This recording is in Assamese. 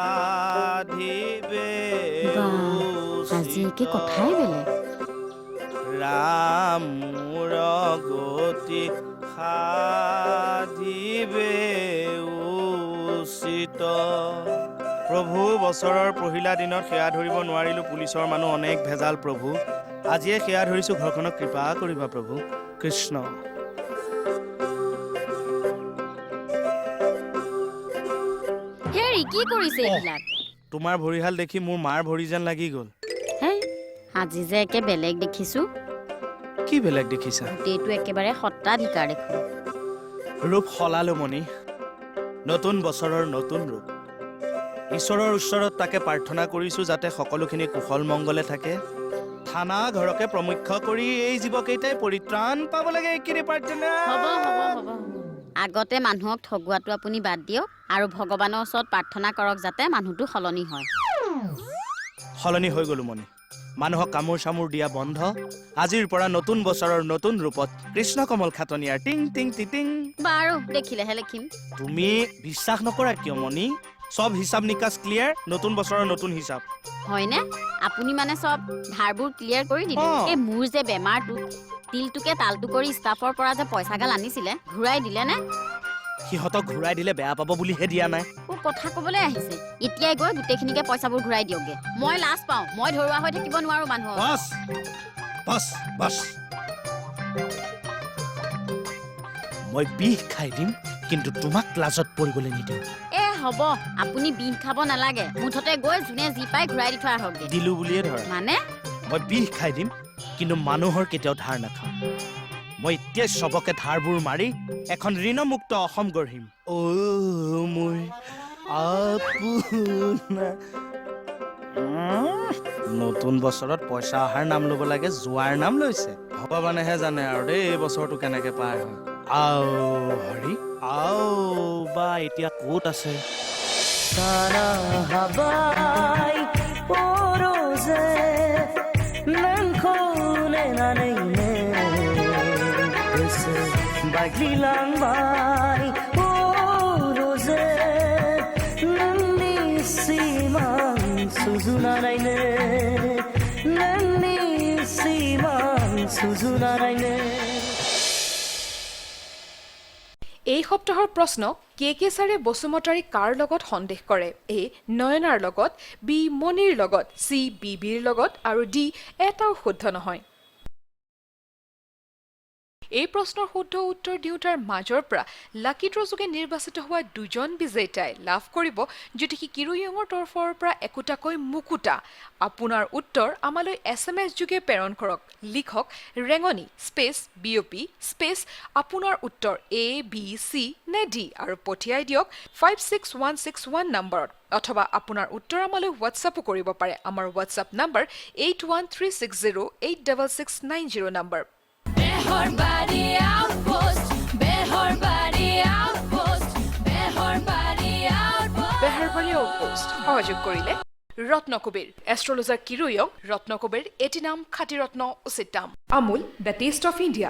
সাধিবে আজি কি কথাই বেলেগ ৰাম মোৰ গতি সাধিবে উচিত প্ৰভু বছৰৰ পহিলা দিনত সেয়া ধৰিব নোৱাৰিলো পুলিচৰ মানুহ অনেক ভেজাল প্ৰভু আজিয়ে সেয়া ধৰিছো ঘৰখনক কৃপা কৰিবা প্ৰভু কৃষ্ণ হেৰি কি কৰিছে এইবিলাক তোমাৰ ভৰিহাল দেখি মোৰ মাৰ ভৰি যেন লাগি গ'ল হেই আজি যে একে বেলেগ দেখিছো কি বেলেগ দেখিছা গোটেইটো একেবাৰে সত্ৰাধিকাৰ দেখোন ৰূপ সলালো মণি নতুন বছৰৰ নতুন ৰূপ ঈশ্বৰৰ ওচৰত তাকে প্ৰাৰ্থনা কৰিছো যাতে সকলোখিনি কুশল মংগলে থাকে থানা ঘৰকে প্ৰমুখ্য কৰি এই জীৱকেইটাই পৰিত্ৰাণ পাব লাগে এইখিনি প্ৰাৰ্থনা হ'ব আগতে মানুহক ঠগুৱাটো আপুনি বাদ দিয়ক আৰু ভগৱানৰ ওচৰত প্ৰাৰ্থনা কৰক যাতে মানুহটো সলনি হয় সলনি হৈ গলো মণি মানুহক কামোৰ চামোৰ দিয়া বন্ধ আজিৰ পৰা নতুন বছৰৰ নতুন ৰূপত কৃষ্ণ কমল খাটনিয়াৰ টিং টিং টিং বাৰু দেখিলেহে লিখিম তুমি বিশ্বাস নকৰা কিয় মণি সব হিচাপ নিকাচ ক্লিয়াৰ নতুন বছৰৰ নতুন হিচাপ হয়নে আপুনি মানে সব ধাৰবোৰ ক্লিয়াৰ কৰি দিলে এই মোৰ যে বেমাৰটো তিলটোকে তালটো কৰি ষ্টাফৰ পৰা যে পইচাগাল আনিছিলে ঘূৰাই দিলে নে সিহঁতক ঘূৰাই দিলে বেয়া পাব বুলিহে দিয়া নাই কথা ক'বলৈ আহিছে এতিয়াই গৈ গোটেইখিনিকে পইচাবোৰ ঘূৰাই দিয়কগে মই লাজ পাওঁ মই ধৰুৱা হৈ থাকিব নোৱাৰো মানুহক বাছ মই বিষ খাই দিম কিন্তু তোমাক লাজত পৰিবলৈ নিদিম হ'ব আপুনি বিষ খাব নালাগে মুঠতে গৈ যোনে যি পাই ঘূৰাই দি থৈ আহকগে দিলো বুলিয়ে ধৰা মানে মই বিষ খাই দিম কিন্তু মানুহৰ কেতিয়াও ধাৰ নাখাওঁ মই এতিয়া সবকে ধাৰবোৰ মাৰি এখন ঋণমুক্ত অসম গঢ়িম মোৰ নতুন বছৰত পইচা অহাৰ নাম ল'ব লাগে যোৱাৰ নাম লৈছে ভগৱানেহে জানে আৰু দেই এই বছৰটো কেনেকে পাৰ হয় হৰি বা এতিয়া ক'ত আছে Baghilang bay rose nanni simang suzunaraine nanni simang suzunaraine এই সপ্তাহৰ প্ৰশ্ন কে ছাৰে বসুমতাৰী কাৰ লগত সন্দেহ কৰে এ নয়নাৰ লগত বি মণিৰ লগত চি বিবিৰ লগত আৰু ডি এটাও শুদ্ধ নহয় এই প্ৰশ্নৰ শুদ্ধ উত্তৰ দিওঁতাৰ মাজৰ পৰা লাকি ড্ৰ যোগে নিৰ্বাচিত হোৱা দুজন বিজেতাই লাভ কৰিব জ্যোতিষী কিৰুয়ঙৰ তৰফৰ পৰা একোটাকৈ মুকুতা আপোনাৰ উত্তৰ আমালৈ SMS যোগে প্ৰেৰণ কৰক লিখক ৰেঙনি স্পেচ বিঅপি স্পেচ আপোনাৰ উত্তৰ A B C নে D আৰু পঠিয়াই দিয়ক 56161 নম্বৰত অথবা আপোনাৰ উত্তৰ আমালৈ হোৱাটছআপো কৰিব পাৰে আমাৰ হোৱাটছআপ নম্বৰ 8136086690 নম্বৰ Behorbaरी outpost Behorbarí outpost সহযোগ কৰিলে ৰত্নকুবেৰ এষ্ট্ৰলজাৰ কিৰুয়ং ৰত্নকুবেৰ এটি নাম খাটি ৰত্ন উচিত দাম Amul the taste of India